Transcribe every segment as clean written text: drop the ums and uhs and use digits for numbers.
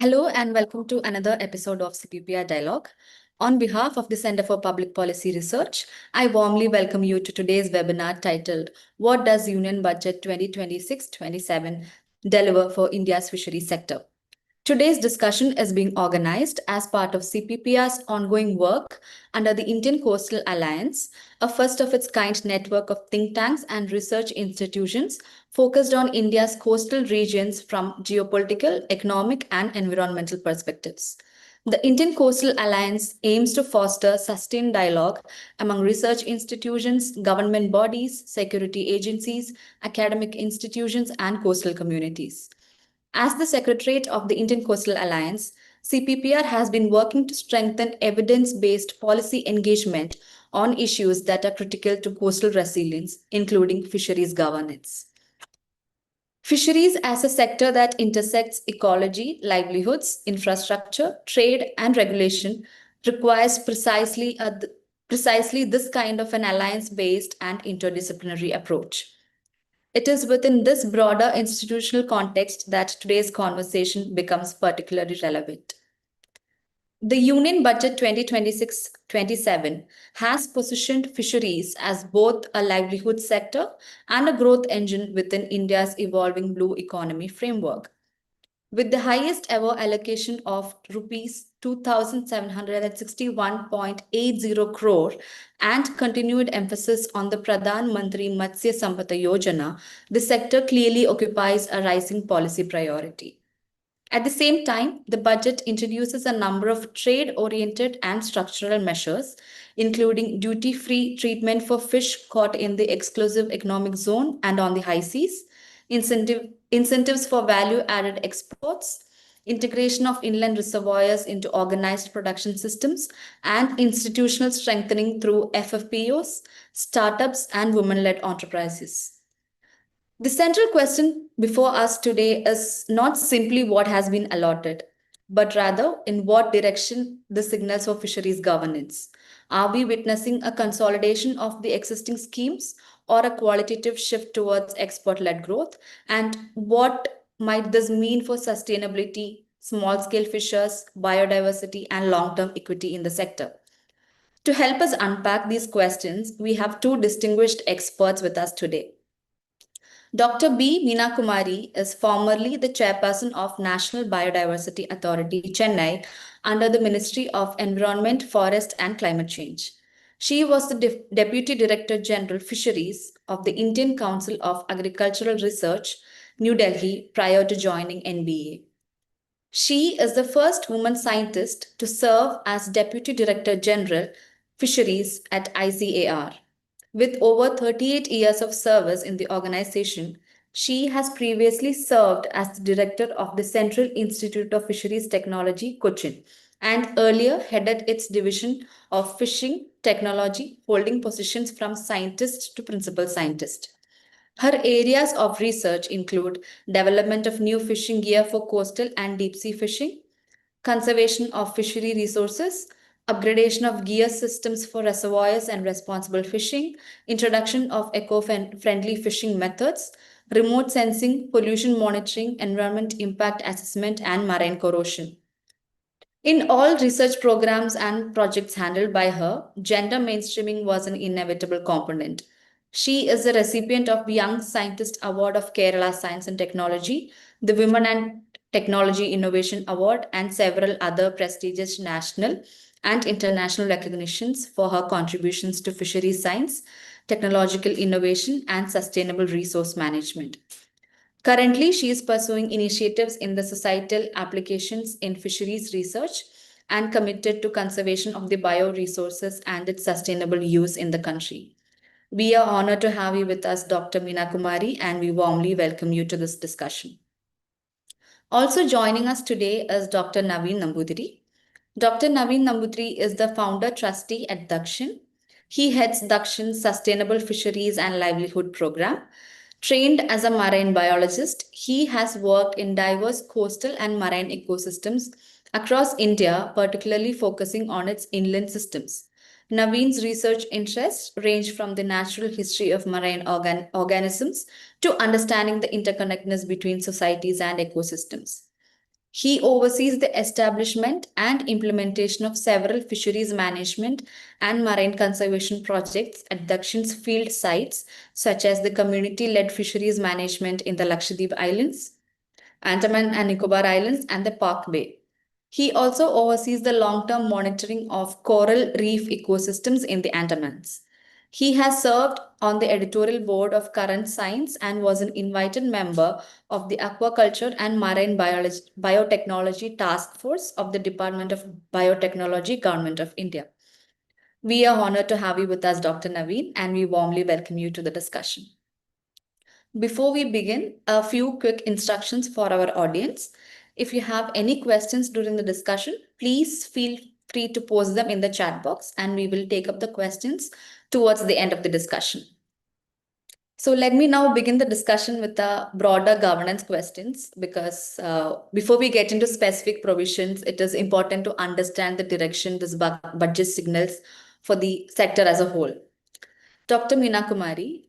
Hello and welcome to another episode of CPPR Dialogue. On behalf of the Center for Public Policy Research, I warmly welcome you to today's webinar titled What Does Union Budget 2026-27 Deliver for India's Fishery Sector? Today's discussion is being organized as part of CPPR's ongoing work under the Indian Coastal Alliance, a first of its kind network of think tanks and research institutions focused on India's coastal regions from geopolitical, economic, and environmental perspectives. The Indian Coastal Alliance aims to foster sustained dialogue among research institutions, government bodies, security agencies, academic institutions, and coastal communities. As the Secretariat of the Indian Coastal Alliance, CPPR has been working to strengthen evidence based policy engagement on issues that are critical to coastal resilience, including fisheries governance. Fisheries as a sector that intersects ecology, livelihoods, infrastructure, trade, and regulation requires precisely this kind of an alliance based and interdisciplinary approach. It is within this broader institutional context that today's conversation becomes particularly relevant. The Union Budget 2026-27 has positioned fisheries as both a livelihood sector and a growth engine within India's evolving blue economy framework. With the highest ever allocation of rupees 2,761.80 crore and continued emphasis on the Pradhan Mantri Matsya Sampada Yojana, the sector clearly occupies a rising policy priority. At the same time, the budget introduces a number of trade-oriented and structural measures, including duty-free treatment for fish caught in the exclusive economic zone and on the high seas, incentives for value-added exports, integration of inland reservoirs into organized production systems, and institutional strengthening through FFPOs, startups, and women-led enterprises. The central question before us today is not simply what has been allotted, but rather in what direction the signals for fisheries governance. Are we witnessing a consolidation of the existing schemes or a qualitative shift towards export led growth? And what might this mean for sustainability, small scale fishers, biodiversity, and long term equity in the sector? To help us unpack these questions, we have two distinguished experts with us today. Dr. B. Meena Kumari is formerly the chairperson of National Biodiversity Authority, Chennai, under the Ministry of Environment, Forest and Climate Change. She was the Deputy Director General Fisheries of the Indian Council of Agricultural Research, New Delhi, prior to joining NBA. She is the first woman scientist to serve as Deputy Director General Fisheries at ICAR. With over 38 years of service in the organization, she has previously served as the director of the Central Institute of Fisheries Technology, Cochin, and earlier headed its division of fishing technology, holding positions from scientist to principal scientist. Her areas of research include development of new fishing gear for coastal and deep sea fishing, conservation of fishery resources, upgradation of gear systems for reservoirs and responsible fishing, introduction of eco-friendly fishing methods, remote sensing, pollution monitoring, environment impact assessment, and marine corrosion. In all research programs and projects handled by her, gender mainstreaming was an inevitable component. She is the recipient of the Young Scientist Award of Kerala Science and Technology, the Women and Technology Innovation Award, and several other prestigious national and international recognitions for her contributions to fisheries science, technological innovation, and sustainable resource management. Currently, she is pursuing initiatives in the societal applications in fisheries research and committed to conservation of the bioresources and its sustainable use in the country. We are honored to have you with us, Dr. Meena Kumari, and we warmly welcome you to this discussion. Also joining us today is Dr. Naveen Nambudiri. Dr. Naveen Nambudiri is the founder trustee at Dakshin. He heads Dakshin's Sustainable Fisheries and Livelihood Program. Trained as a marine biologist, he has worked in diverse coastal and marine ecosystems across India, particularly focusing on its inland systems. Naveen's research interests range from the natural history of marine organisms to understanding the interconnectedness between societies and ecosystems. He oversees the establishment and implementation of several fisheries management and marine conservation projects at Dakshin's field sites, such as the community-led fisheries management in the Lakshadweep Islands, Andaman and Nicobar Islands, and the Park Bay. He also oversees the long-term monitoring of coral reef ecosystems in the Andamans. He has served on the editorial board of Current Science and was an invited member of the Aquaculture and Marine Biotechnology Task Force of the Department of Biotechnology, Government of India. We are honored to have you with us, Dr. Naveen, and we warmly welcome you to the discussion. Before we begin, a few quick instructions for our audience. If you have any questions during the discussion, please feel free to post them in the chat box and we will take up the questions towards the end of the discussion. So let me now begin the discussion with the broader governance questions because before we get into specific provisions, it is important to understand the direction this budget signals for the sector as a whole. Dr. Meena Kumari,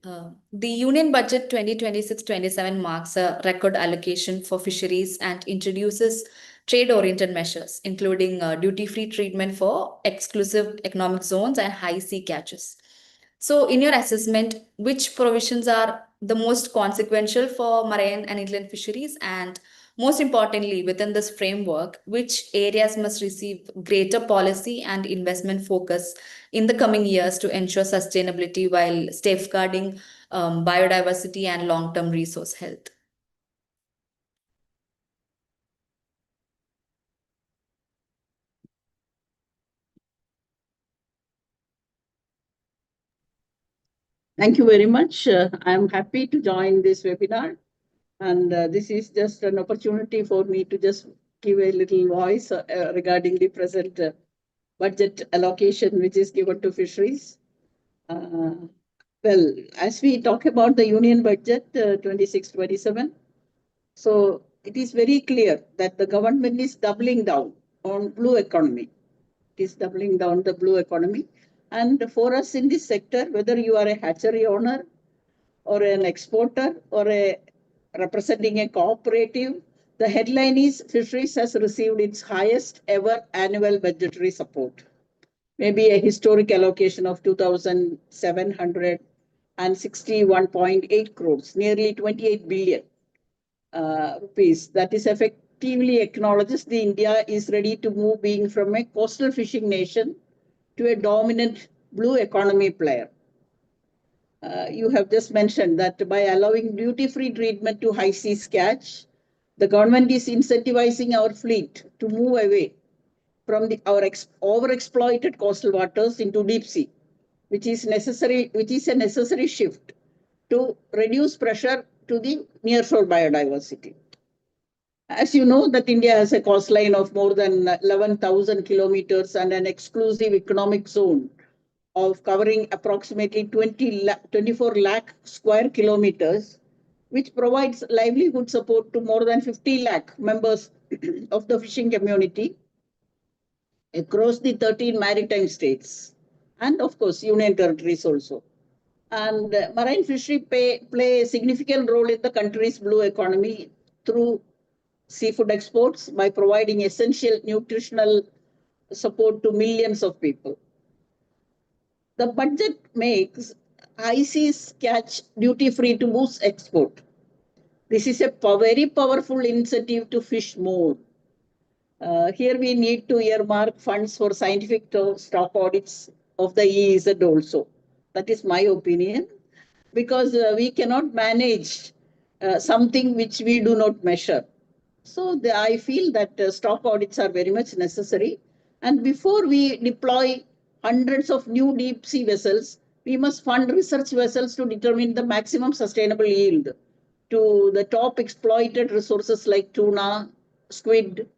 the Union Budget 2026-27 marks a record allocation for fisheries and introduces trade-oriented measures, including duty-free treatment for exclusive economic zones and high sea catches. So, in your assessment, which provisions are the most consequential for marine and inland fisheries? And most importantly, within this framework, which areas must receive greater policy and investment focus in the coming years to ensure sustainability while safeguarding biodiversity and long-term resource health? Thank you very much. I'm happy to join this webinar. And this is just an opportunity for me to just give a little voice regarding the present budget allocation which is given to fisheries. Well, as we talk about the Union Budget 26-27, so it is very clear that the government is doubling down on blue economy. It is doubling down the blue economy. And for us in this sector, whether you are a hatchery owner or an exporter or a representing a cooperative, the headline is Fisheries has received its highest ever annual budgetary support. Maybe a historic allocation of 2,761.8 crores, nearly 28 billion rupees. That is effectively acknowledges the India is ready to move being from a coastal fishing nation to a dominant blue economy player. You have just mentioned that by allowing duty-free treatment to high seas catch, the government is incentivizing our fleet to move away from our overexploited coastal waters into deep sea, which is a necessary shift to reduce pressure to the nearshore biodiversity. As you know, that India has a coastline of more than 11,000 kilometers and an exclusive economic zone of covering approximately 24 lakh square kilometers, which provides livelihood support to more than 50 lakh members of the fishing community across the 13 maritime states and, of course, union territories also. And marine fishery play a significant role in the country's blue economy through seafood exports by providing essential nutritional support to millions of people. The budget makes high seas catch duty free to boost export. This is a very powerful incentive to fish more. Here we need to earmark funds for scientific stock audits of the EEZ also. That is my opinion, because we cannot manage something which we do not measure. So I feel that stock audits are very much necessary. And before we deploy hundreds of new deep sea vessels, we must fund research vessels to determine the maximum sustainable yield to the top exploited resources like tuna, squid,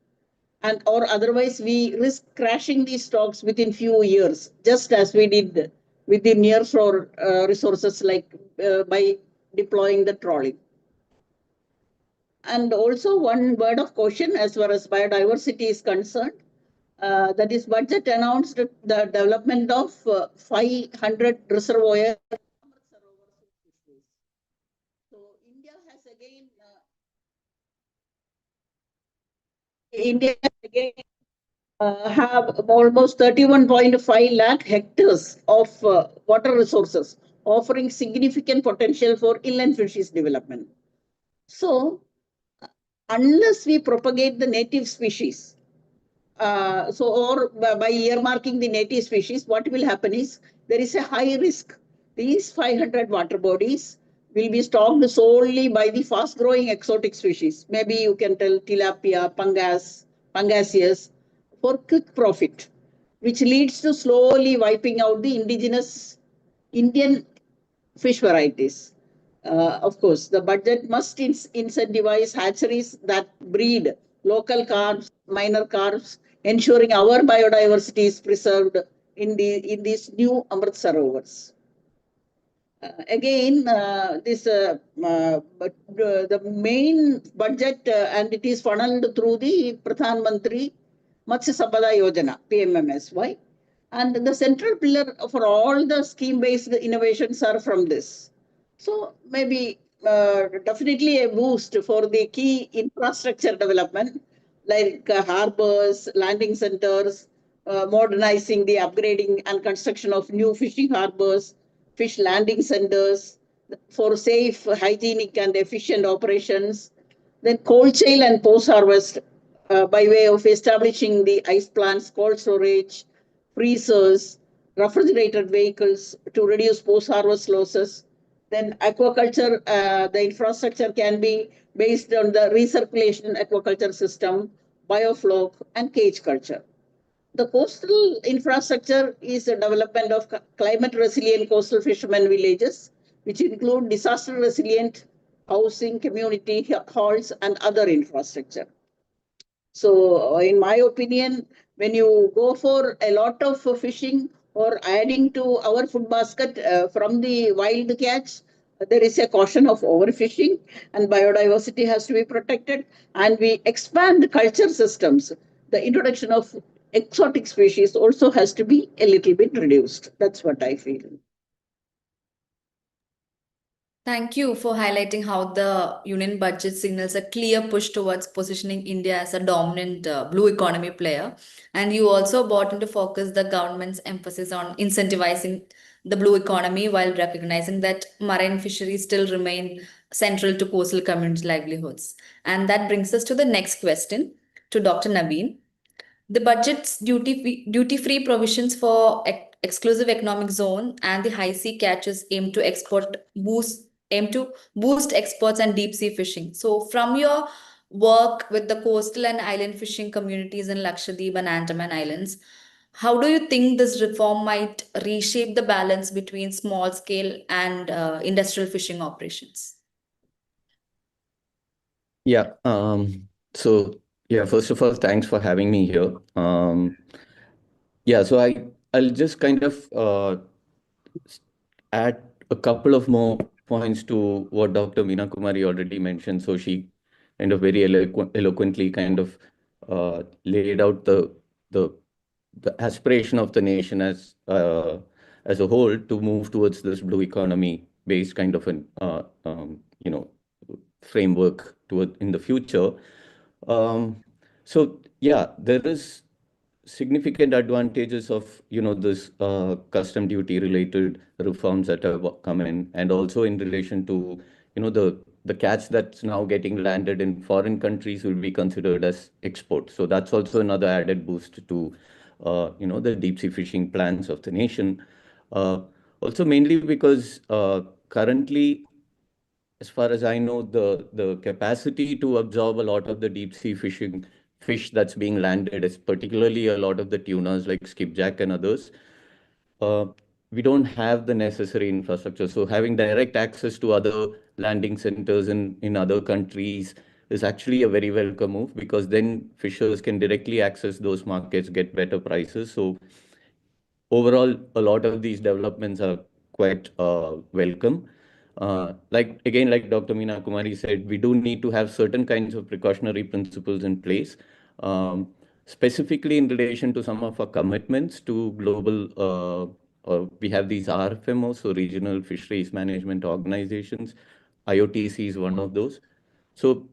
and or otherwise we risk crashing these stocks within few years, just as we did with the nearshore resources like by deploying the trawling. And also one word of caution as far as biodiversity is concerned. That is, budget announced the development of 500 reservoirs. So India has again India again have almost 31.5 lakh hectares of water resources, offering significant potential for inland fisheries development. So, unless we propagate the native species, or by earmarking the native species, what will happen is there is a high risk. These 500 water bodies will be stocked solely by the fast growing exotic species. Maybe you can tell tilapia, pangasius for quick profit, which leads to slowly wiping out the indigenous Indian fish varieties. Of course, the budget must incentivize hatcheries that breed local carbs, minor carbs, ensuring our biodiversity is preserved in these new Amrit Sarovars. Again, the main budget and it is funneled through the Pradhan Mantri Matsya Sampada Yojana, PMMSY. And the central pillar for all the scheme-based innovations are from this. So maybe definitely a boost for the key infrastructure development like harbors, landing centers, modernizing the upgrading and construction of new fishing harbors, fish landing centers for safe, hygienic, and efficient operations. Then cold chain and post harvest by way of establishing the ice plants, cold storage, freezers, refrigerated vehicles to reduce post harvest losses. Then aquaculture, the infrastructure can be based on the recirculation aquaculture system, biofloc, and cage culture. The coastal infrastructure is the development of climate resilient coastal fishermen villages, which include disaster resilient housing, community halls, and other infrastructure. So, in my opinion, when you go for a lot of fishing or adding to our food basket from the wild catch, there is a caution of overfishing and biodiversity has to be protected. And we expand the culture systems. The introduction of exotic species also has to be a little bit reduced. That's what I feel. Thank you for highlighting how the union budget signals a clear push towards positioning India as a dominant blue economy player. And you also brought into focus the government's emphasis on incentivizing the blue economy while recognizing that marine fisheries still remain central to coastal community livelihoods. And that brings us to the next question to Dr. Naveen. The budget's duty-free provisions for exclusive economic zone and the high sea catches aim to boost exports and deep sea fishing. So, from your work with the coastal and island fishing communities in Lakshadweep and Andaman Islands, how do you think this reform might reshape the balance between small scale and industrial fishing operations? Yeah. First of all, thanks for having me here. I'll just kind of add a couple of more points to what Dr. Meena Kumari already mentioned. So she kind of very eloquently kind of laid out the the aspiration of the nation as a whole to move towards this blue economy based kind of an framework toward in the future. There is significant advantages of this custom duty related reforms that have come in, and also in relation to the catch that's now getting landed in foreign countries will be considered as export. So that's also another added boost to the deep sea fishing plans of the nation. Also mainly because currently, as far as I know, the capacity to absorb a lot of the deep sea fish that's being landed, is particularly a lot of the tunas like skipjack and others. Uh, we don't have the necessary infrastructure. So having direct access to other landing centers in other countries is actually a very welcome move, because then fishers can directly access those markets, get better prices. So overall, a lot of these developments are quite welcome. Like Dr. Meena Kumari said, we do need to have certain kinds of precautionary principles in place, specifically in relation to some of our commitments to global. We have these RFMOs, so regional fisheries management organizations. IOTC is one of those. So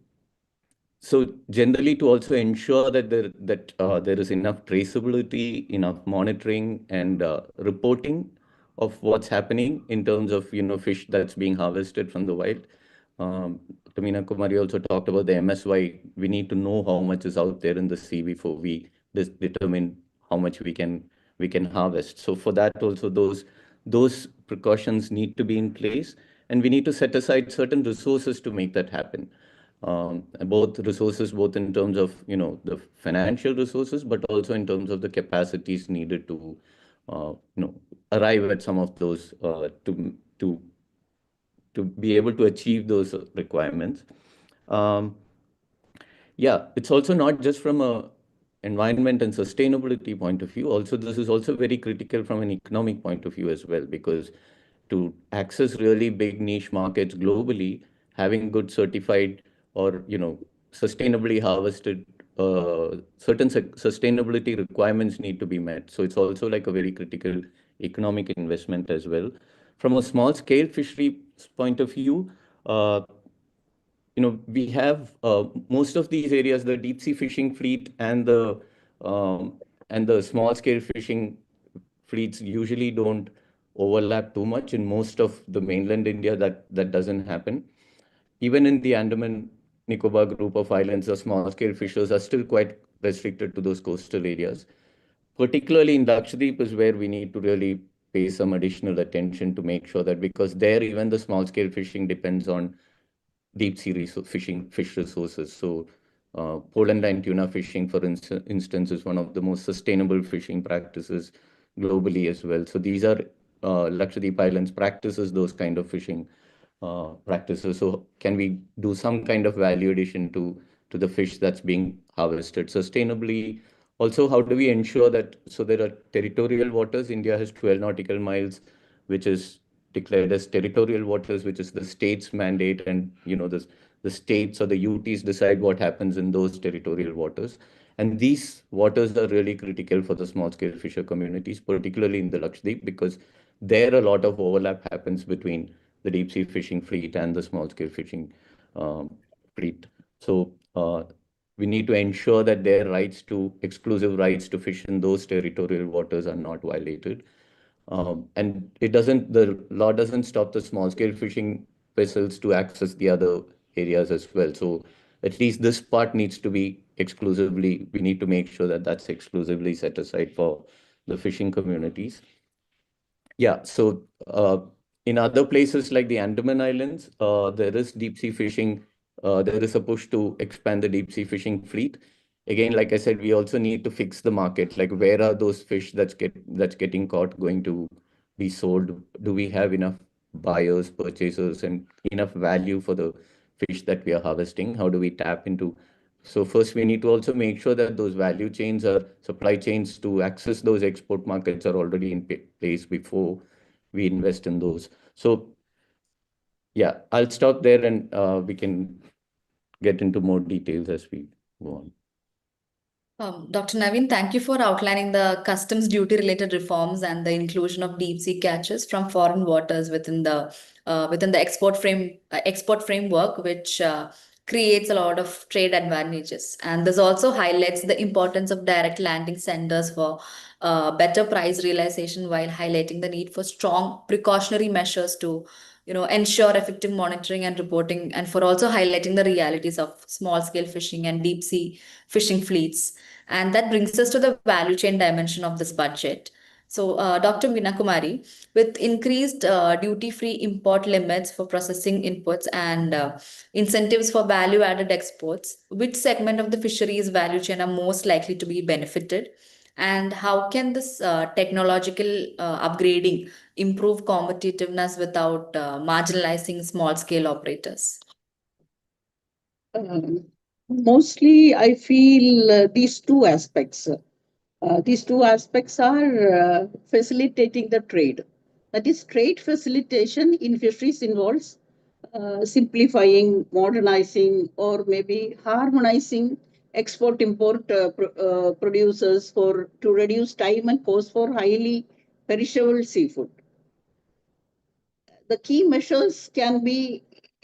So generally, to also ensure that there is enough traceability, enough monitoring, and reporting of what's happening in terms of fish that's being harvested from the wild. Tamina Kumari also talked about the MSY. We need to know how much is out there in the sea before we determine how much we can harvest. So for that also, those precautions need to be in place, and we need to set aside certain resources to make that happen. Both resources, both in terms of the financial resources, but also in terms of the capacities needed to arrive at some of those to be able to achieve those requirements. Um, yeah, it's also not just from a environment and sustainability point of view. Also, this is also very critical from an economic point of view as well, because to access really big niche markets globally, having good certified or sustainably harvested certain sustainability requirements need to be met. So it's also like a very critical economic investment as well. From a small scale fishery point of view, we have most of these areas, the deep sea fishing fleet and the small scale fishing fleets usually don't overlap too much in most of the mainland India. That doesn't happen. Even in the Andaman Nicobar group of islands, the small scale fishers are still quite restricted to those coastal areas. Particularly in Lakshadweep is where we need to really pay some additional attention to make sure that, because there even the small scale fishing depends on deep sea fish resources. So Poland line tuna fishing, for instance, is one of the most sustainable fishing practices globally as well. So these are Lakshadweep Islands practices those kind of fishing practices. So can we do some kind of value addition to the fish that's being harvested sustainably? Also, how do we ensure that, so there are territorial waters. India has 12 nautical miles, which is declared as territorial waters, which is the state's mandate, and the states or the UTs decide what happens in those territorial waters. And these waters are really critical for the small scale fisher communities, particularly in the Lakshadweep, because there a lot of overlap happens between the deep sea fishing fleet and the small scale fishing fleet. So we need to ensure that their exclusive rights to fish in those territorial waters are not violated. And the law doesn't stop the small scale fishing vessels to access the other areas as well. So at least this part needs to be we need to make sure that that's exclusively set aside for the fishing communities. Yeah, so in other places like the Andaman Islands, there is deep sea fishing. There is a push to expand the deep sea fishing fleet. Again, like I said, we also need to fix the market. Like, where are those fish that's getting caught going to be sold? Do we have enough buyers, purchasers, and enough value for the fish that we are harvesting? How do we tap into? So first, we need to also make sure that those value chains or supply chains to access those export markets are already in place before we invest in those. So yeah, I'll stop there, and we can get into more details as we go on. Dr. Naveen, thank you for outlining the customs duty related reforms and the inclusion of deep sea catches from foreign waters within the export framework, which creates a lot of trade advantages. And this also highlights the importance of direct landing centers for better price realization, while highlighting the need for strong precautionary measures to ensure effective monitoring and reporting, and for also highlighting the realities of small scale fishing and deep sea fishing fleets. And that brings us to the value chain dimension of this budget. So, Dr. Meena Kumari, with increased duty-free import limits for processing inputs and incentives for value-added exports, which segment of the fisheries value chain are most likely to be benefited? And how can this technological upgrading improve competitiveness without marginalizing small-scale operators? Mostly, I feel these two aspects. These two aspects are facilitating the trade. That is, trade facilitation in fisheries involves simplifying, modernizing, or maybe harmonizing export-import producers to reduce time and cost for highly perishable seafood. The key measures can be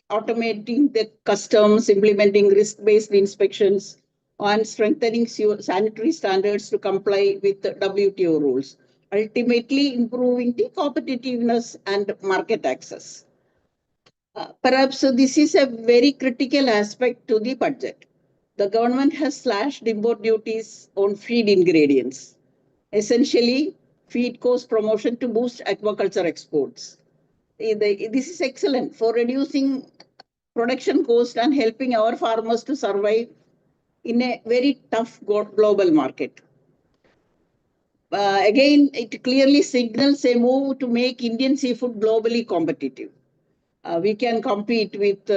automating the customs, implementing risk-based inspections, and strengthening sanitary standards to comply with the WTO rules, ultimately improving the competitiveness and market access. Perhaps this is a very critical aspect to the budget. The government has slashed import duties on feed ingredients, essentially feed cost promotion to boost aquaculture exports. This is excellent for reducing production cost and helping our farmers to survive in a very tough global market. Again, it clearly signals a move to make Indian seafood globally competitive. We can compete with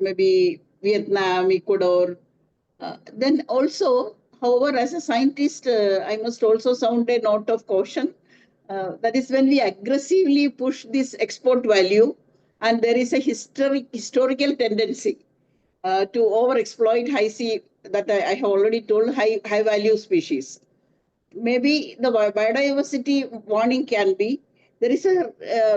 maybe Vietnam, Ecuador. Then also, however, as a scientist, I must also sound a note of caution. That is when we aggressively push this export value, and there is a historical tendency to overexploit high sea, that I have already told, high value species. Maybe the biodiversity warning can be there is a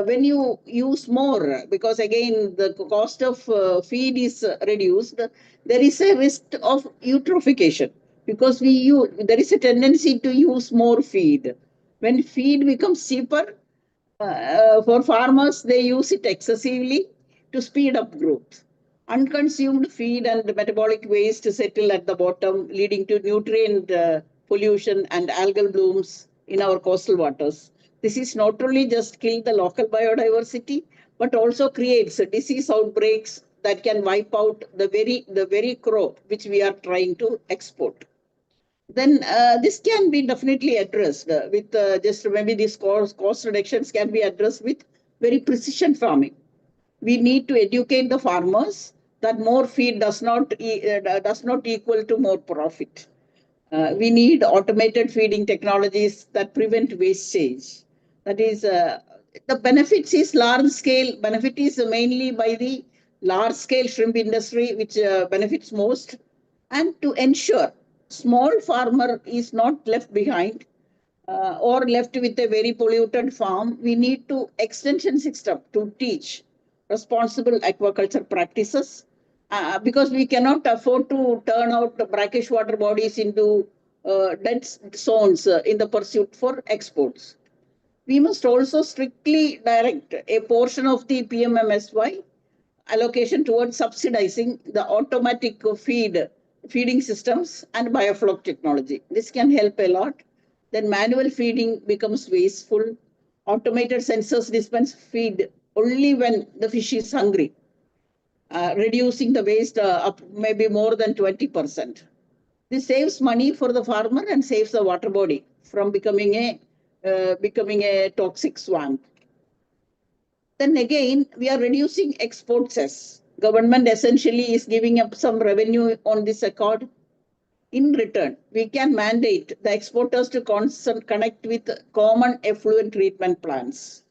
when you use more, because again the cost of feed is reduced, there is a risk of eutrophication, because there is a tendency to use more feed. When feed becomes cheaper for farmers, they use it excessively to speed up growth. Unconsumed feed and metabolic waste settle at the bottom, leading to nutrient pollution and algal blooms in our coastal waters. This is not only just kill the local biodiversity, but also creates disease outbreaks that can wipe out the very crop which we are trying to export. Then this can be definitely addressed with just maybe these cost reductions can be addressed with very precision farming. We need to educate the farmers that more feed does not equal to more profit. We need automated feeding technologies that prevent wastage. That is, the benefits is large scale. Benefit is mainly by the large scale shrimp industry, which benefits most, and to ensure small farmer is not left behind or left with a very polluted farm. We need to extension system to teach responsible aquaculture practices, because we cannot afford to turn out the brackish water bodies into dead zones in the pursuit for exports. We must also strictly direct a portion of the PMMSY allocation towards subsidizing the automatic feeding systems and biofloc technology. This can help a lot. Then manual feeding becomes wasteful. Automated sensors dispense feed only when the fish is hungry, reducing the waste up maybe more than 20%. This saves money for the farmer and saves the water body from becoming a toxic swamp. Then again, we are reducing export cess. Government essentially is giving up some revenue on this accord. In return, we can mandate the exporters to connect with common effluent treatment plants.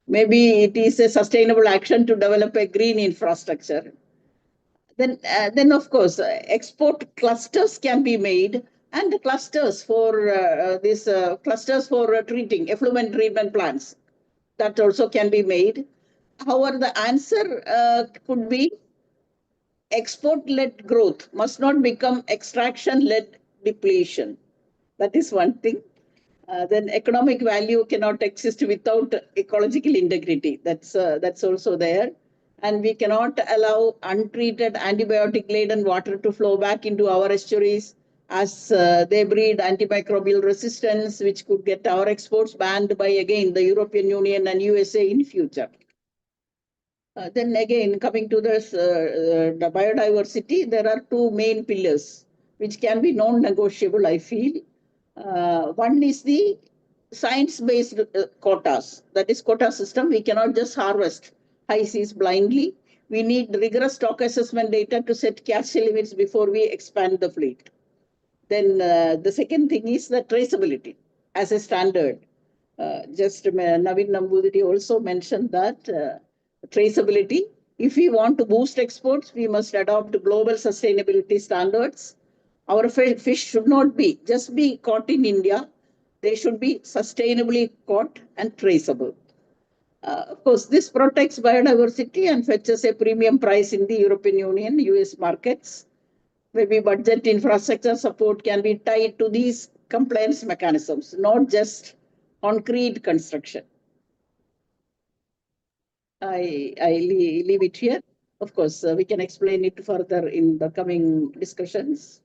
Maybe it is a sustainable action to develop a green infrastructure. Then of course, export clusters can be made, and clusters for treating effluent treatment plants, that also can be made. However, the answer could be export-led growth must not become extraction-led depletion. That is one thing. Then economic value cannot exist without ecological integrity. That's also there. And we cannot allow untreated antibiotic-laden water to flow back into our estuaries, as they breed antimicrobial resistance, which could get our exports banned by, again, the European Union and USA in future. Then again, coming to this, the biodiversity, there are two main pillars which can be non-negotiable, I feel. One is the science-based quotas. That is quota system. We cannot just harvest high seas blindly. We need rigorous stock assessment data to set catch limits before we expand the fleet. Then the second thing is the traceability as a standard. Just Navin Nambudiri also mentioned that traceability. If we want to boost exports, we must adopt global sustainability standards. Our fish should not just be caught in India. They should be sustainably caught and traceable. Of course, this protects biodiversity and fetches a premium price in the European Union, US markets. Maybe budget infrastructure support can be tied to these compliance mechanisms, not just concrete construction. I leave it here. Of course, we can explain it further in the coming discussions.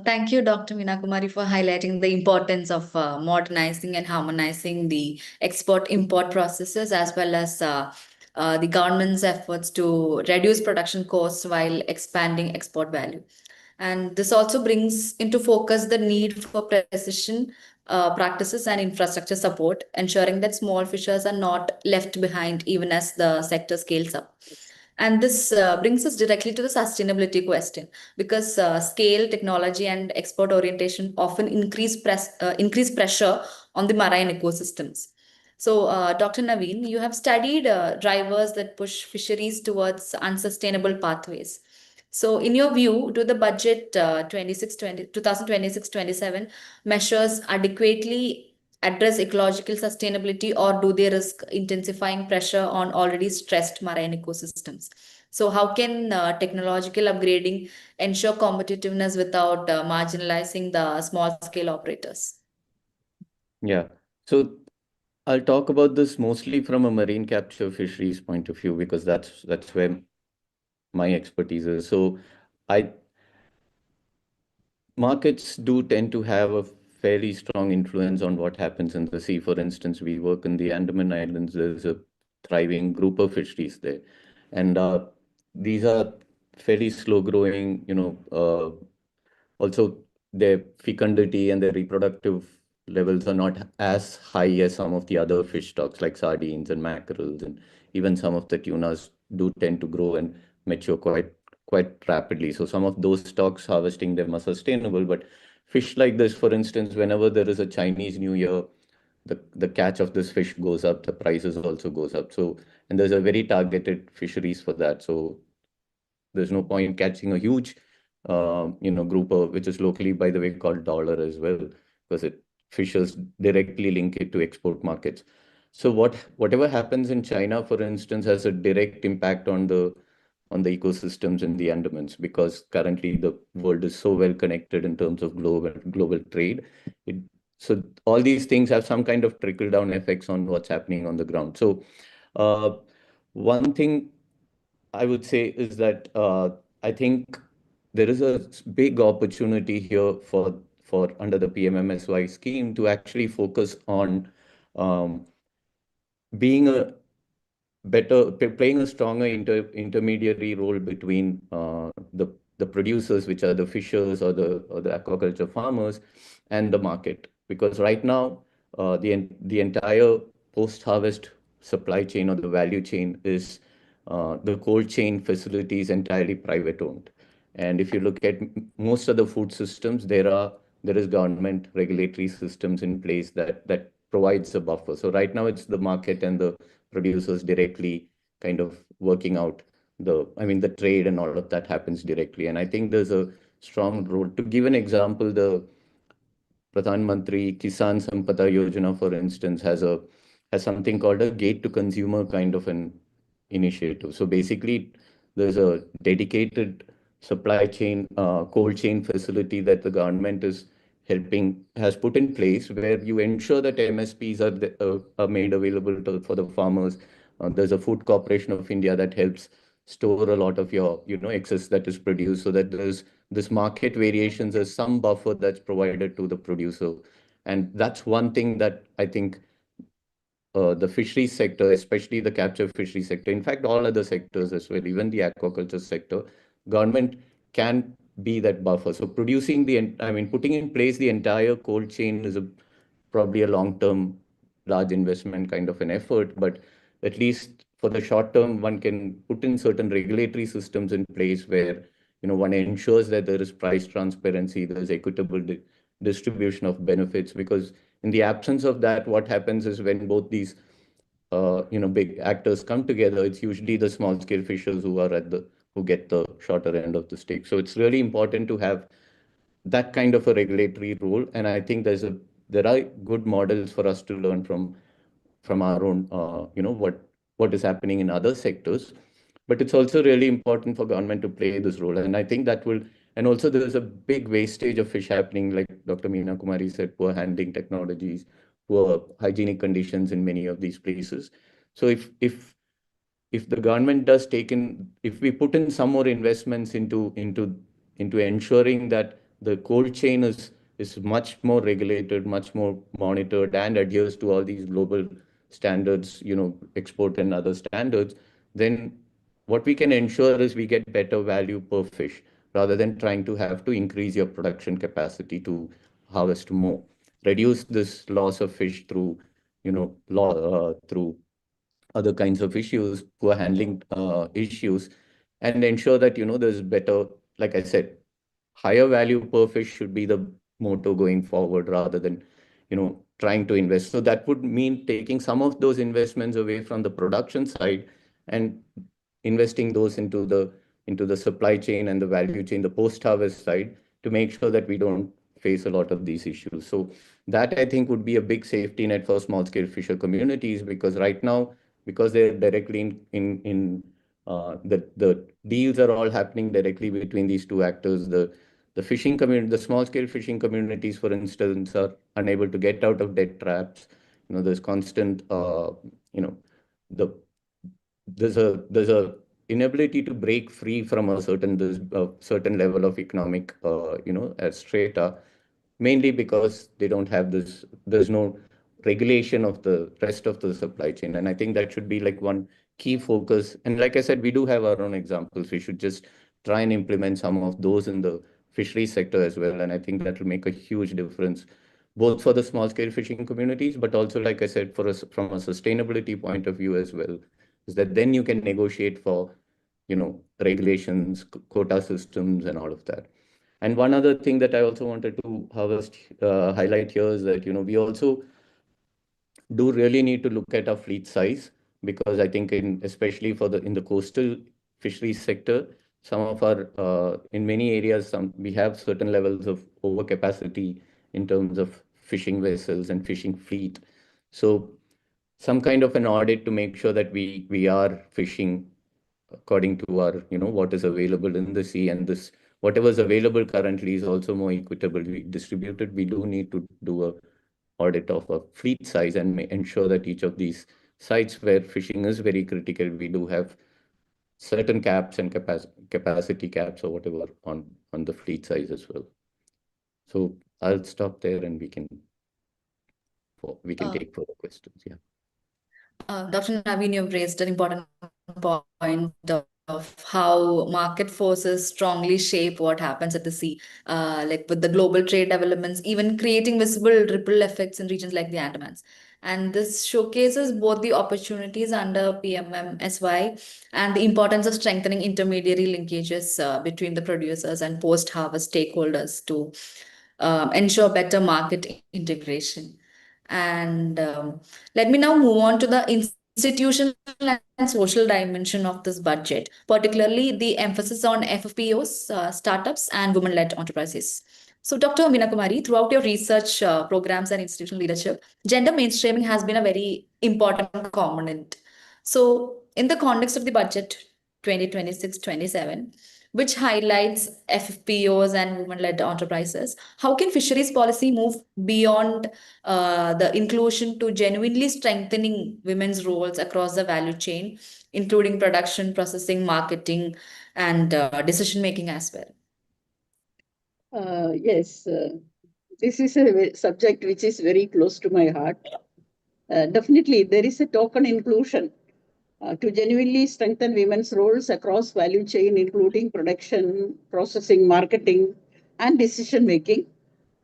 Thank you, Dr. Meena Kumari, for highlighting the importance of modernizing and harmonizing the export-import processes, as well as the government's efforts to reduce production costs while expanding export value. And this also brings into focus the need for precision practices and infrastructure support, ensuring that small fishers are not left behind even as the sector scales up. And this brings us directly to the sustainability question, because scale, technology, and export orientation often increase pressure on the marine ecosystems. So, Dr. Naveen, you have studied drivers that push fisheries towards unsustainable pathways. So, in your view, do the budget 2026-27 measures adequately address ecological sustainability, or do they risk intensifying pressure on already stressed marine ecosystems? So, how can technological upgrading ensure competitiveness without marginalizing the small scale operators? Yeah. So I'll talk about this mostly from a marine capture fisheries point of view because that's where my expertise is. So I markets do tend to have a fairly strong influence on what happens in the sea. For instance, we work in the Andaman Islands. There's a thriving group of fisheries there, and these are fairly slow growing. Also, their fecundity and their reproductive levels are not as high as some of the other fish stocks like sardines and mackerels, and even some of the tunas do tend to grow and mature quite rapidly. So some of those stocks, harvesting them are sustainable. But fish like this, for instance, whenever there is a Chinese New Year, the catch of this fish goes up, the prices also goes up. So, and there's a very targeted fisheries for that. So there's no point catching a huge, grouper, which is locally, by the way, called dollar as well, because it fishers directly link it to export markets. So whatever happens in China, for instance, has a direct impact on the ecosystems in the Andamans, because currently the world is so well connected in terms of global trade. It, so all these things have some kind of trickle down effects on what's happening on the ground. So one thing I would say is that I think there is a big opportunity here for under the PMMSY scheme to actually focus on um, being a playing a stronger intermediary role between the producers, which are the fishers or the aquaculture farmers, and the market. Because right now, the entire post-harvest supply chain or the value chain is the cold chain facility is entirely private owned. And if you look at most of the food systems, there is government regulatory systems in place that provides a buffer. So right now it's the market and the producers directly kind of working out the trade and all of that happens directly. And I think there's a strong role. To give an example, the Pradhan Mantri Kisan Sampada Yojana, for instance, has something called a gate to consumer kind of an initiative. So basically, there's a dedicated supply chain, cold chain facility that the government has put in place, where you ensure that MSPs are made available for the farmers. There's a Food Corporation of India that helps store a lot of your excess that is produced, so that there's this market variations, there's some buffer that's provided to the producer. And that's one thing that I think the fisheries sector, especially the capture fishery sector, in fact, all other sectors as well, even the aquaculture sector, government can be that buffer. So putting in place the entire cold chain is probably a long-term, large investment kind of an effort, but at least for the short term, one can put in certain regulatory systems in place where one ensures that there is price transparency, there is equitable distribution of benefits, because in the absence of that, what happens is when both these big actors come together, it's usually the small scale fishers who get the shorter end of the stick. So it's really important to have that kind of a regulatory role. And I think there are good models for us to learn from our own, what is happening in other sectors. But it's also really important for government to play this role. And I think that will, and also there's a big wastage of fish happening, like Dr. Meena Kumari said, poor handling technologies, poor hygienic conditions in many of these places. So if the government does take in, if we put in some more investments into ensuring that the cold chain is much more regulated, much more monitored, and adheres to all these global standards, export and other standards, then what we can ensure is we get better value per fish rather than trying to have to increase your production capacity to harvest more. Reduce this loss of fish through, through other kinds of issues, poor handling issues, and ensure that, there's better, like I said, higher value per fish should be the motto going forward rather than, trying to invest. So that would mean taking some of those investments away from the production side and investing those into the supply chain and the value chain, the post-harvest side, to make sure that we don't face a lot of these issues. So that, I think, would be a big safety net for small-scale fisher communities, because right now, because they're directly in the deals are all happening directly between these two actors. The fishing community, the small-scale fishing communities, for instance, are unable to get out of debt traps. There's constant, the there's a inability to break free from a certain level of economic, strata, mainly because they don't have this. There's no regulation of the rest of the supply chain, and I think that should be like one key focus. And like I said, we do have our own examples. We should just try and implement some of those in the fishery sector as well, and I think that will make a huge difference, both for the small scale fishing communities, but also, like I said, for us from a sustainability point of view as well, is that then you can negotiate for, regulations, quota systems, and all of that. And one other thing that I also wanted to highlight here is that, we also do really need to look at our fleet size, because I think especially in the coastal fisheries sector, some of our, in many areas, we have certain levels of overcapacity in terms of fishing vessels and fishing fleet. So some kind of an audit to make sure that we are fishing according to our, what is available in the sea, and this whatever is available currently is also more equitably distributed. We do need to do a audit of a fleet size and ensure that each of these sites where fishing is very critical, we do have certain caps and capacity caps or whatever on the fleet size as well. So I'll stop there, and we can take further questions. Yeah. Dr. Naveen, you've raised an important point of how market forces strongly shape what happens at the sea, like with the global trade developments, even creating visible ripple effects in regions like the Andamans. And this showcases both the opportunities under PMMSY and the importance of strengthening intermediary linkages between the producers and post-harvest stakeholders to ensure better market integration. And let me now move on to the institutional and social dimension of this budget, particularly the emphasis on FFPOs, startups, and women-led enterprises. So, Dr. Meena Kumari, throughout your research programs and institutional leadership, gender mainstreaming has been a very important component. So, in the context of the budget 2026-27, which highlights FFPOs and women-led enterprises, how can fisheries policy move beyond the inclusion to genuinely strengthening women's roles across the value chain, including production, processing, marketing, and decision-making as well? Yes, this is a subject which is very close to my heart. Definitely, there is a token inclusion to genuinely strengthen women's roles across value chain, including production, processing, marketing, and decision making.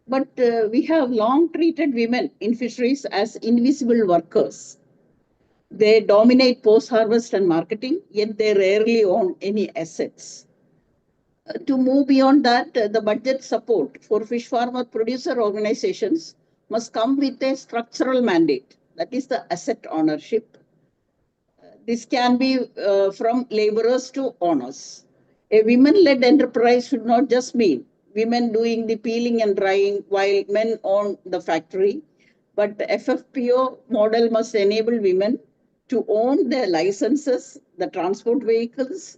But we have long treated women in fisheries as invisible workers. They dominate post-harvest and marketing, yet they rarely own any assets. To move beyond that, the budget support for fish farmer producer organizations must come with a structural mandate, that is the asset ownership. This can be from laborers to owners. A women-led enterprise should not just mean women doing the peeling and drying while men own the factory. but the FFPO model must enable women to own their licenses, the transport vehicles,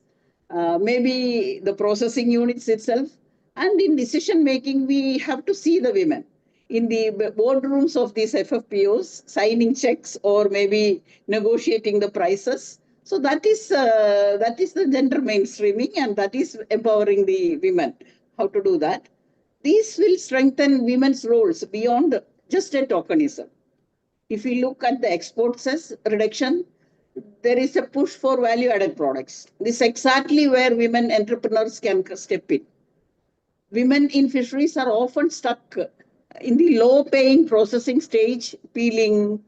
maybe the processing units itself. And in decision making, we have to see the women in the boardrooms of these FFPOs, signing checks or maybe negotiating the prices. So that is the gender mainstreaming, and that is empowering the women. How to do that? These will strengthen women's roles beyond just a tokenism. If we look at the export cess reduction, there is a push for value-added products. This is exactly where women entrepreneurs can step in. Women in fisheries are often stuck in the low-paying processing stage, peeling,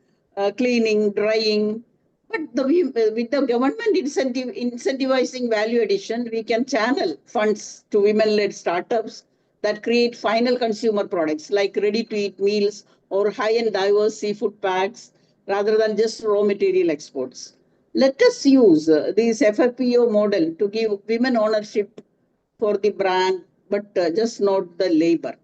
cleaning, drying. But with the government incentivizing value addition, we can channel funds to women-led startups that create final consumer products like ready-to-eat meals or high-end diverse seafood packs rather than just raw material exports. Let us use this FFPO model to give women ownership for the brand, but just not the labor.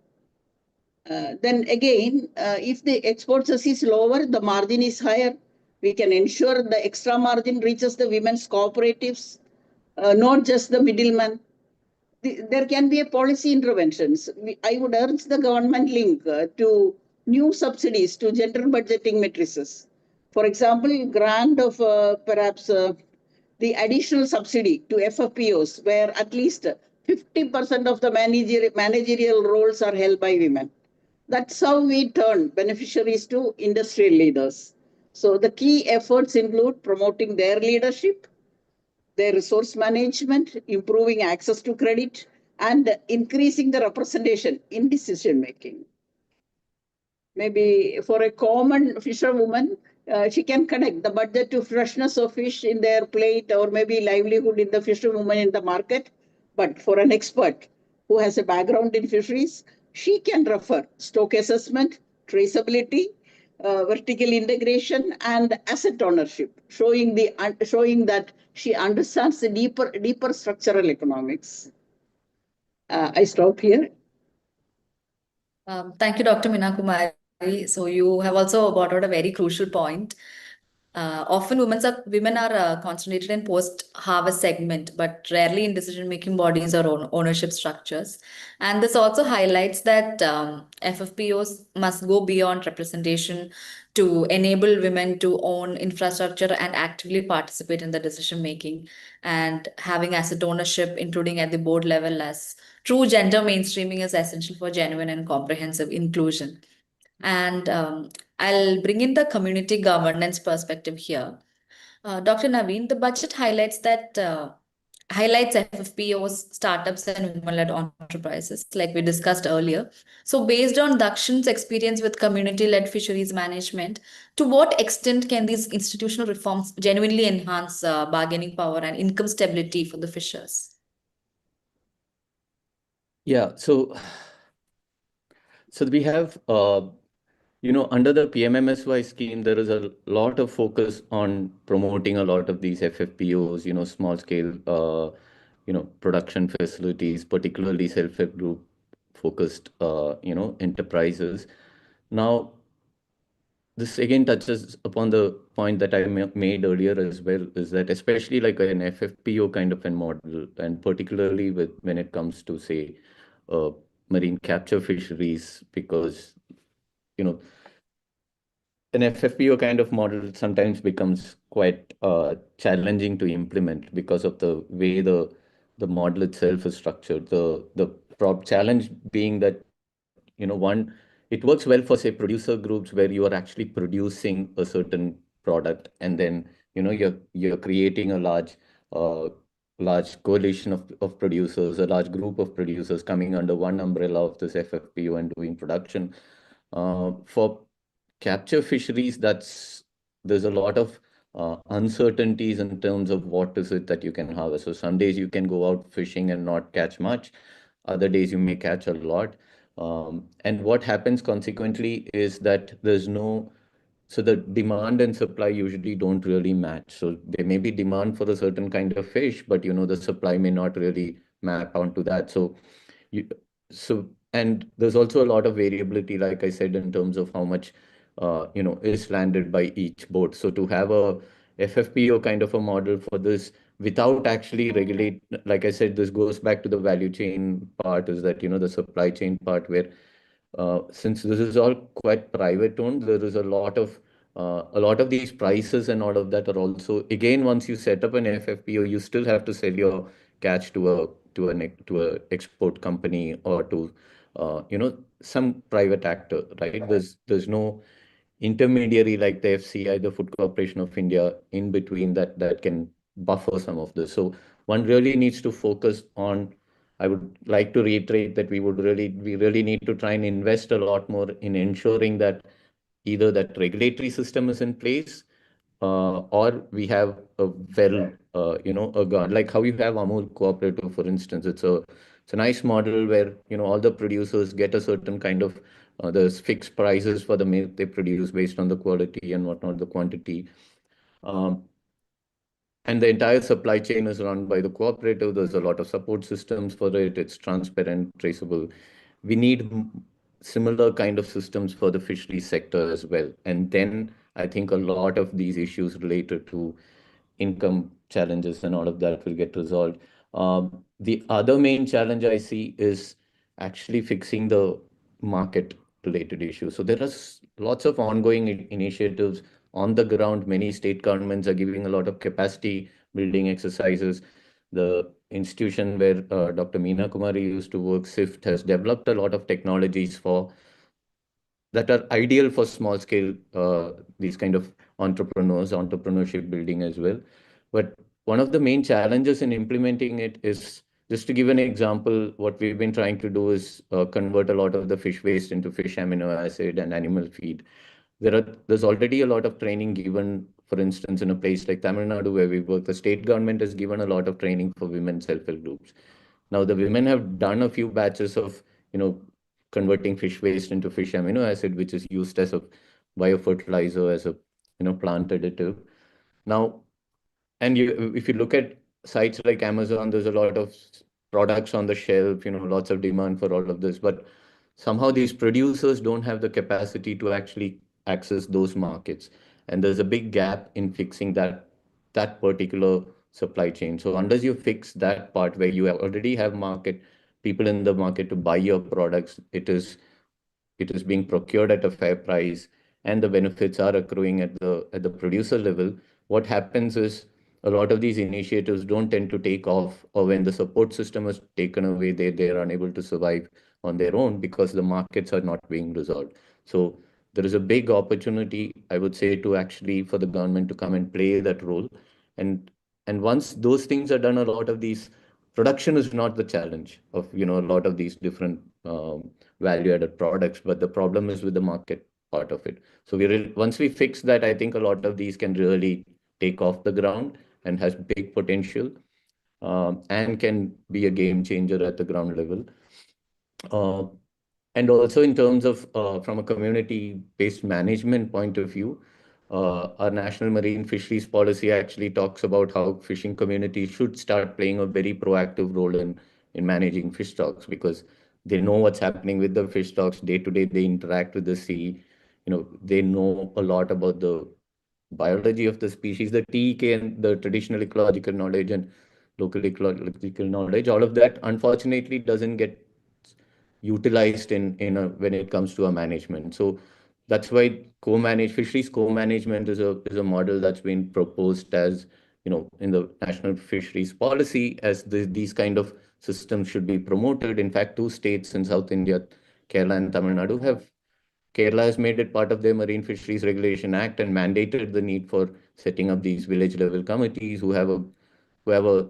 Then again, if the export cess is lower, the margin is higher. We can ensure the extra margin reaches the women's cooperatives, not just the middleman. There can be a policy interventions. I would urge the government link to new subsidies to gender budgeting matrices. For example, grant of perhaps the additional subsidy to FFPOs, where at least 50% of the managerial roles are held by women. That's how we turn beneficiaries to industrial leaders. So the key efforts include promoting their leadership, their resource management, improving access to credit, and increasing the representation in decision making. Maybe for a common fisherwoman, she can connect the budget to freshness of fish in their plate or maybe livelihood in the fisherwoman in the market. But for an expert who has a background in fisheries, she can refer stock assessment, traceability, vertical integration, and asset ownership, showing that she understands the deeper structural economics. I stop here. Thank you, Dr. Meena Kumari. So you have also brought out a very crucial point. Often women are concentrated in post-harvest segment, but rarely in decision-making bodies or ownership structures. And this also highlights that FFPOs must go beyond representation to enable women to own infrastructure and actively participate in the decision-making, and having asset ownership, including at the board level, as true gender mainstreaming is essential for genuine and comprehensive inclusion. And I'll bring in the community governance perspective here. Dr. Naveen, the budget highlights FFPOs, startups, and women-led enterprises, like we discussed earlier. So, based on Dakshin's experience with community-led fisheries management, to what extent can these institutional reforms genuinely enhance bargaining power and income stability for the fishers? Yeah, so we have under the PMMSY scheme, there is a lot of focus on promoting a lot of these FFPOs, small scale, production facilities, particularly self-help group focused, enterprises. Now, this again touches upon the point that I made earlier as well, is that especially like an FFPO kind of a model, and particularly when it comes to, say, marine capture fisheries, because an FFPO kind of model sometimes becomes quite challenging to implement because of the way the model itself is structured. The challenge being that, one, it works well for, say, producer groups where you are actually producing a certain product, and then you're creating a large coalition of producers, a large group of producers coming under one umbrella of this FFPO and doing production. For capture fisheries, there's a lot of uncertainties in terms of what is it that you can harvest. So some days you can go out fishing and not catch much. Other days you may catch a lot. And what happens consequently is that so the demand and supply usually don't really match. So there may be demand for a certain kind of fish, but the supply may not really map onto that. And there's also a lot of variability, like I said, in terms of how much is landed by each boat. So to have a FFPO kind of a model for this without actually regulate, like I said, this goes back to the value chain part, is that, the supply chain part where since this is all quite private owned, there is a lot of these prices and all of that are also, again, once you set up an FFPO, you still have to sell your catch to a export company or to some private actor, right? There's no intermediary like the FCI, the Food Corporation of India, in between that can buffer some of this. So one really needs to focus on. I would like to reiterate that we really need to try and invest a lot more in ensuring that either that regulatory system is in place, or we have like how you have Amul Cooperative, for instance. It's a nice model where, all the producers get a certain kind of, there's fixed prices for the milk they produce based on the quality and whatnot, the quantity. Um, and the entire supply chain is run by the cooperative. There's a lot of support systems for it. It's transparent, traceable. We need similar kind of systems for the fisheries sector as well. And then I think a lot of these issues related to income challenges and all of that will get resolved. The other main challenge I see is actually fixing the market related issues. So there are lots of ongoing initiatives on the ground. Many state governments are giving a lot of capacity building exercises. The institution where Dr. Meena Kumari used to work, SIFT, has developed a lot of technologies that are ideal for small scale, these kind of entrepreneurship building as well. But one of the main challenges in implementing it is, just to give an example, what we've been trying to do is convert a lot of the fish waste into fish amino acid and animal feed. There's already a lot of training given, for instance, in a place like Tamil Nadu where we work. The state government has given a lot of training for women self-help groups. Now the women have done a few batches of, converting fish waste into fish amino acid, which is used as a biofertilizer, as a, plant additive. Now, and if you look at sites like Amazon, there's a lot of products on the shelf, lots of demand for all of this, but somehow these producers don't have the capacity to actually access those markets. And there's a big gap in fixing that particular supply chain. So unless you fix that part where you already have people in the market to buy your products, it is being procured at a fair price, and the benefits are accruing at the producer level. What happens is a lot of these initiatives don't tend to take off, or when the support system is taken away, they are unable to survive on their own because the markets are not being resolved. So there is a big opportunity, I would say, to actually for the government to come and play that role. And once those things are done, a lot of these production is not the challenge of, a lot of these different value added products, but the problem is with the market part of it. So once we fix that, I think a lot of these can really take off the ground and has big potential, and can be a game changer at the ground level. Uh, and also in terms of from a community-based management point of view, our National Marine Fisheries Policy actually talks about how fishing communities should start playing a very proactive role in managing fish stocks, because they know what's happening with the fish stocks day to day. They interact with the sea. They know a lot about the biology of the species, the TEK and the traditional ecological knowledge and local ecological knowledge. All of that, unfortunately, doesn't get utilized when it comes to a management. So that's why fisheries co-management is a model that's been proposed as, in the national fisheries policy, as these kind of systems should be promoted. In fact, two states in South India, Kerala and Tamil Nadu, Kerala has made it part of their Marine Fisheries Regulation Act and mandated the need for setting up these village level committees who have a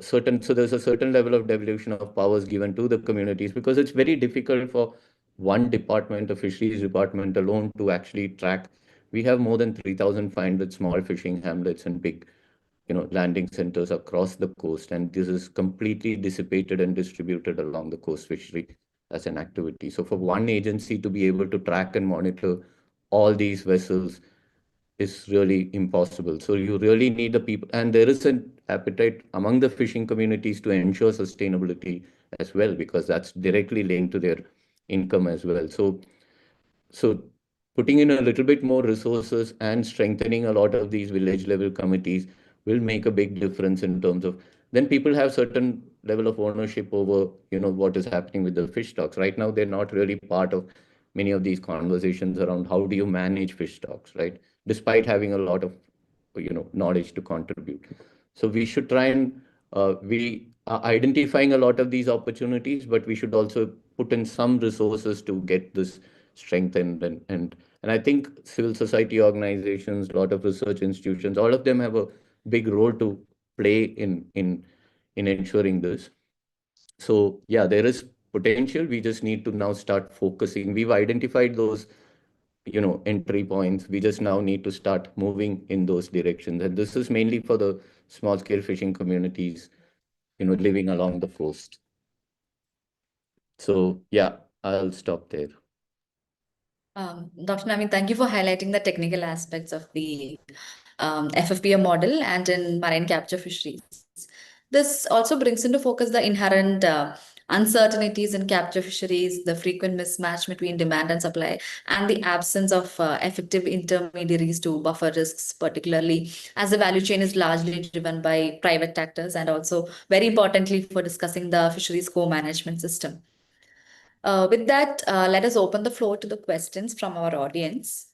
certain, so there's a certain level of devolution of powers given to the communities, because it's very difficult for one department, the fisheries department alone, to actually track. We have more than 3,500 small fishing hamlets and big, landing centers across the coast, and this is completely dissipated and distributed along the coast fishery as an activity. So for one agency to be able to track and monitor all these vessels is really impossible. So you really need the people, and there is an appetite among the fishing communities to ensure sustainability as well, because that's directly linked to their income as well. So putting in a little bit more resources and strengthening a lot of these village level committees will make a big difference in terms of then people have certain level of ownership over, what is happening with the fish stocks. Right now, they're not really part of many of these conversations around how do you manage fish stocks, right? Despite having a lot of, knowledge to contribute. So we should try and we are identifying a lot of these opportunities, but we should also put in some resources to get this strengthened and I think civil society organizations, a lot of research institutions, all of them have a big role to play in ensuring this. So yeah, there is potential. We just need to now start focusing. We've identified those, entry points. We just now need to start moving in those directions. And this is mainly for the small scale fishing communities, living along the coast. So yeah, I'll stop there. Dr. Nami, thank you for highlighting the technical aspects of the FFPO model and in marine capture fisheries. This also brings into focus the inherent uncertainties in capture fisheries, the frequent mismatch between demand and supply, and the absence of effective intermediaries to buffer risks, particularly as the value chain is largely driven by private actors, and also very importantly for discussing the fisheries co-management system. With that, let us open the floor to the questions from our audience.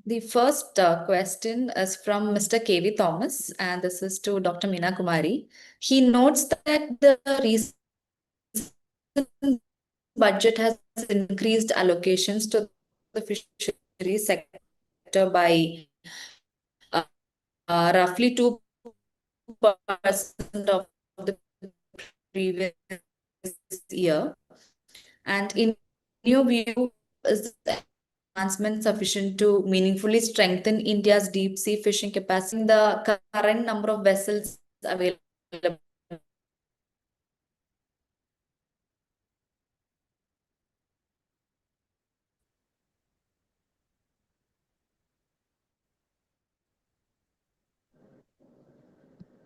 The first question is from Mr. K.V. Thomas, and this is to Dr. Meena Kumari. He notes that the recent budget has increased allocations to the fisheries sector by roughly 2% of the previous year. And in your view, is the enhancement sufficient to meaningfully strengthen India's deep sea fishing capacity in the current number of vessels available?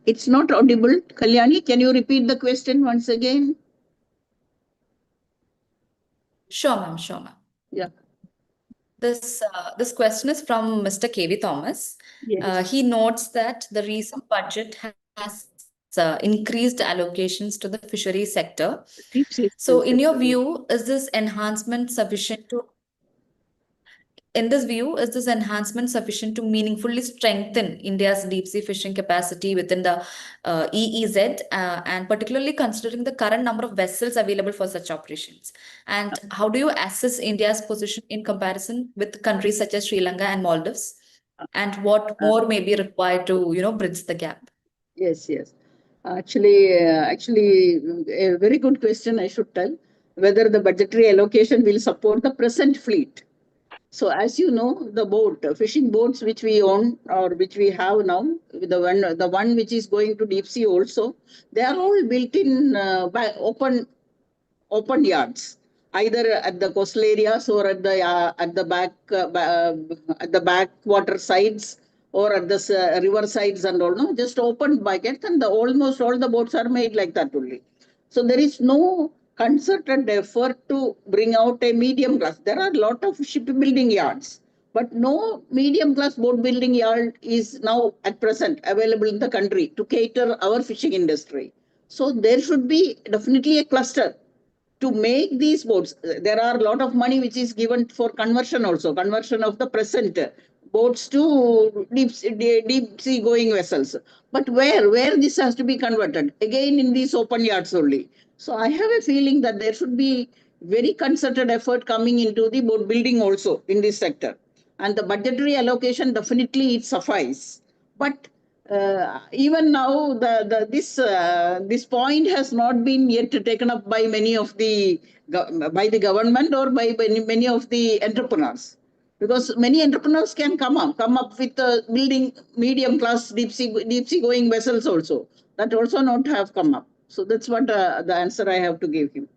It's not audible. Kalyani, can you repeat the question once again? Sure, ma'am. Sure, ma'am. Yeah. This question is from Mr. K.V. Thomas. Yes. He notes that the recent budget has increased allocations to the fishery sector. Deep sea So, in your sector. view, is this enhancement sufficient to meaningfully strengthen India's deep sea fishing capacity within the EEZ, and particularly considering the current number of vessels available for such operations? And how do you assess India's position in comparison with countries such as Sri Lanka and Maldives? And what more may be required to, bridge the gap? Yes, yes. Actually, a very good question, I should tell, whether the budgetary allocation will support the present fleet. So as you know, the fishing boats which we own or which we have now, the one which is going to deep sea also, they are all built in by open yards, either at the coastal areas or at the backwater sides or at the river sides and all. No, just open buckets, and almost all the boats are made like that only. So there is no concerted effort to bring out a medium class. There are a lot of shipbuilding yards, but no medium class boat building yard is now at present available in the country to cater our fishing industry. So there should be definitely a cluster to make these boats. There are a lot of money which is given for conversion also, conversion of the present boats to deep sea going vessels. But where this has to be converted? Again, in these open yards only. So I have a feeling that there should be very concerted effort coming into the boat building also in this sector. And the budgetary allocation, definitely it suffice. But even now, this point has not been yet taken up by many of by the government or by many of the entrepreneurs, because many entrepreneurs can come up with building medium class deep sea going vessels also. That also not have come up. So that's what the answer I have to give him.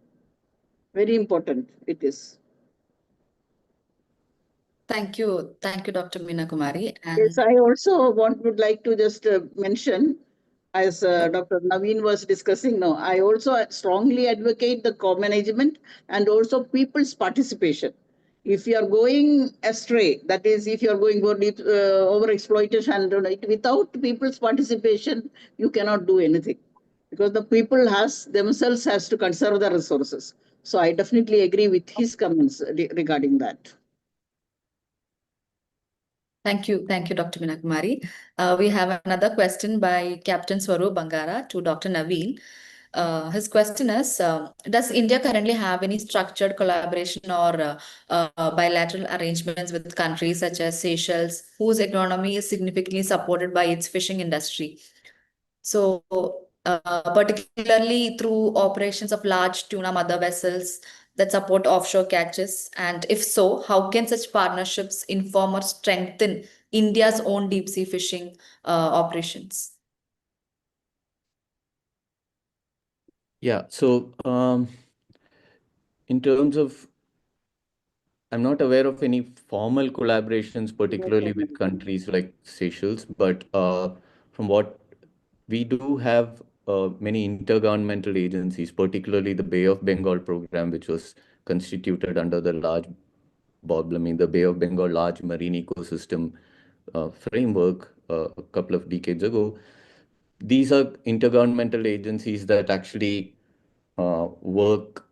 Very important it is. Thank you, Dr. Meena Kumari. And yes, I also would like to just mention as Dr. Naveen was discussing now, I also strongly advocate the co-management and also people's participation. If you are going astray, that is, if you are going for deep, over exploitation, and without people's participation, you cannot do anything, because the people themselves has to conserve the resources. So I definitely agree with his comments regarding that. Thank you, Dr. Meena Kumari. We have another question by Captain Swaroop Bangara to Dr. Naveen. His question is, does India currently have any structured collaboration or bilateral arrangements with countries such as Seychelles, whose economy is significantly supported by its fishing industry? So, particularly through operations of large tuna mother vessels that support offshore catches? And if so, how can such partnerships inform or strengthen India's own deep sea fishing operations? Yeah, so in terms of, I'm not aware of any formal collaborations, particularly with countries like Seychelles, but from what we do have many intergovernmental agencies, particularly the Bay of Bengal program, which was constituted under the the Bay of Bengal Large Marine Ecosystem framework a couple of decades ago. These are intergovernmental agencies that actually work.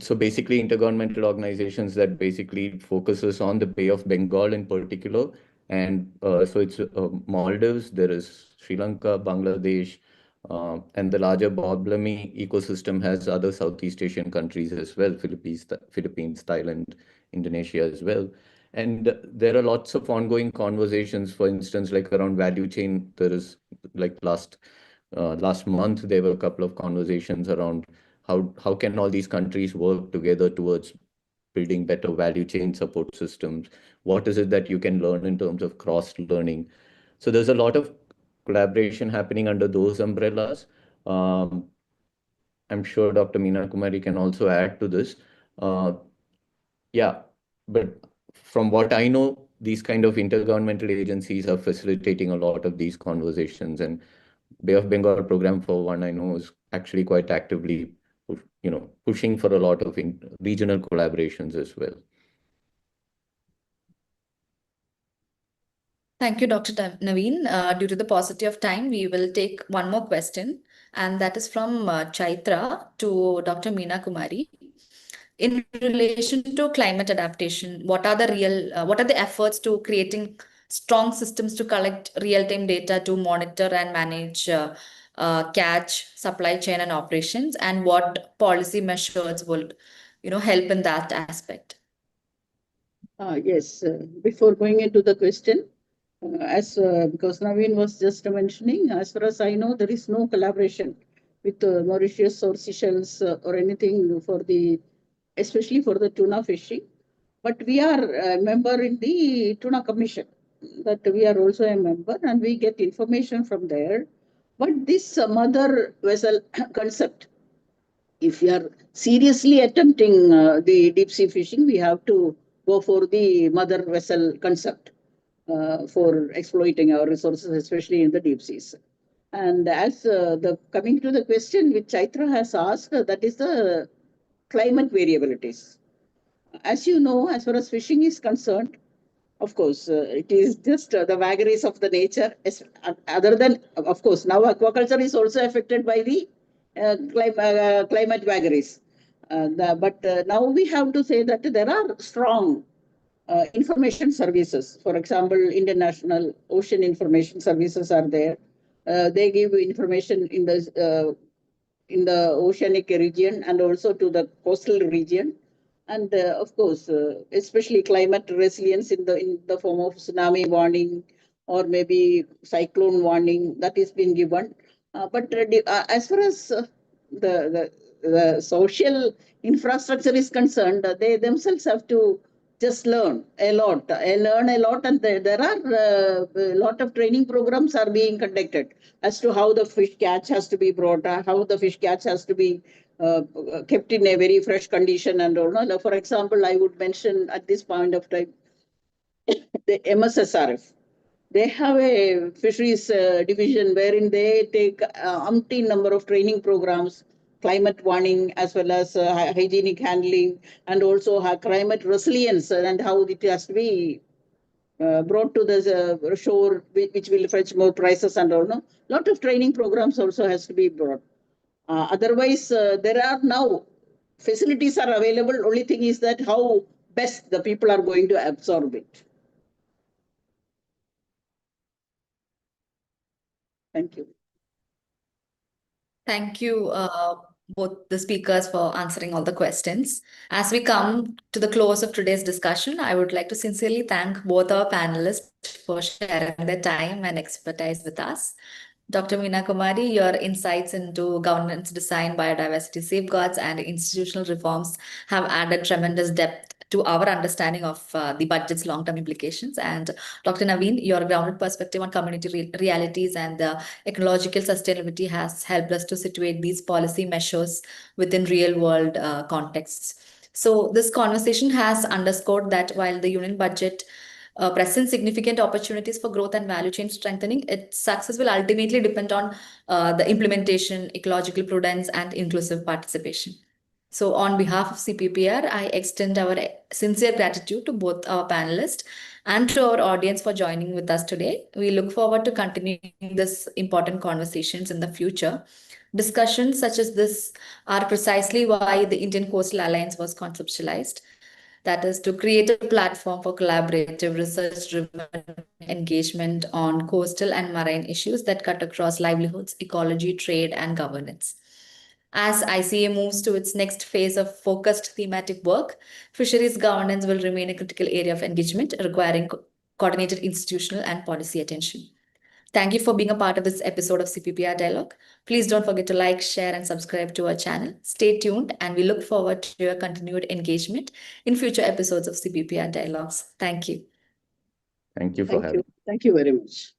So basically intergovernmental organizations that basically focuses on the Bay of Bengal in particular. And so it's Maldives, there is Sri Lanka, Bangladesh, and the larger Boblami ecosystem has other Southeast Asian countries as well, Philippines, Thailand, Indonesia as well. And there are lots of ongoing conversations, for instance, like around value chain. There is like last month, there were a couple of conversations around how can all these countries work together towards building better value chain support systems? What is it that you can learn in terms of cross learning? So there's a lot of collaboration happening under those umbrellas. Um, I'm sure Dr. Meena Kumari can also add to this. Uh, yeah, but from what I know, these kind of intergovernmental agencies are facilitating a lot of these conversations, and Bay of Bengal program, for one, I know is actually quite actively, pushing for a lot of regional collaborations as well. Thank you, Dr. Naveen. Due to the paucity of time, we will take one more question, and that is from Chaitra to Dr. Meena Kumari. In relation to climate adaptation, what are the efforts to creating strong systems to collect real-time data to monitor and manage catch, supply chain, and operations, and what policy measures would, help in that aspect? Yes, before going into the question, because Naveen was just mentioning, as far as I know, there is no collaboration with Mauritius or Seychelles or anything especially for the tuna fishing. But we are a member in the Tuna Commission, that we are also a member, and we get information from there. But this mother vessel concept, if we are seriously attempting the deep sea fishing, we have to go for the mother vessel concept for exploiting our resources, especially in the deep seas. And as coming to the question which Chaitra has asked, that is the climate variabilities. As you know, as far as fishing is concerned, of course, it is just the vagaries of the nature. Other than, of course, now aquaculture is also affected by the climate vagaries. But now we have to say that there are strong information services. For example, International Ocean Information Services are there. They give information in the oceanic region and also to the coastal region. And of course, especially climate resilience in the form of tsunami warning or maybe cyclone warning that is being given. But as far as the social infrastructure is concerned, they themselves have to just learn a lot. And there are a lot of training programs are being conducted as to how the fish catch has to be brought, how the fish catch has to be kept in a very fresh condition and all. No? For example, I would mention at this point of time the MSSRF. They have a fisheries division wherein they take umpteen number of training programs, climate warning as well as hygienic handling, and also climate resilience and how it has to be brought to the shore, which will fetch more prices and all. No, lot of training programs also has to be brought. Otherwise, there are now facilities are available. Only thing is that how best the people are going to absorb it. Thank you. Thank you, both the speakers, for answering all the questions. As we come to the close of today's discussion, I would like to sincerely thank both our panelists for sharing their time and expertise with us. Dr. Meena Kumari, your insights into governance design, biodiversity safeguards, and institutional reforms have added tremendous depth to our understanding of the budget's long-term implications. And Dr. Naveen, your grounded perspective on community realities and ecological sustainability has helped us to situate these policy measures within real-world contexts. So this conversation has underscored that while the union budget presents significant opportunities for growth and value chain strengthening, its success will ultimately depend on the implementation, ecological prudence, and inclusive participation. So, on behalf of CPPR, I extend our sincere gratitude to both our panelists and to our audience for joining with us today. We look forward to continuing this important conversations in the future. Discussions such as this are precisely why the Indian Coastal Alliance was conceptualized. That is to create a platform for collaborative, research-driven engagement on coastal and marine issues that cut across livelihoods, ecology, trade, and governance. As ICA moves to its next phase of focused thematic work, fisheries governance will remain a critical area of engagement, requiring coordinated institutional and policy attention. Thank you for being a part of this episode of CPPR Dialogue. Please don't forget to like, share, and subscribe to our channel. Stay tuned, and we look forward to your continued engagement in future episodes of CPPR Dialogues. Thank you. Thank you for having. Thank you very much.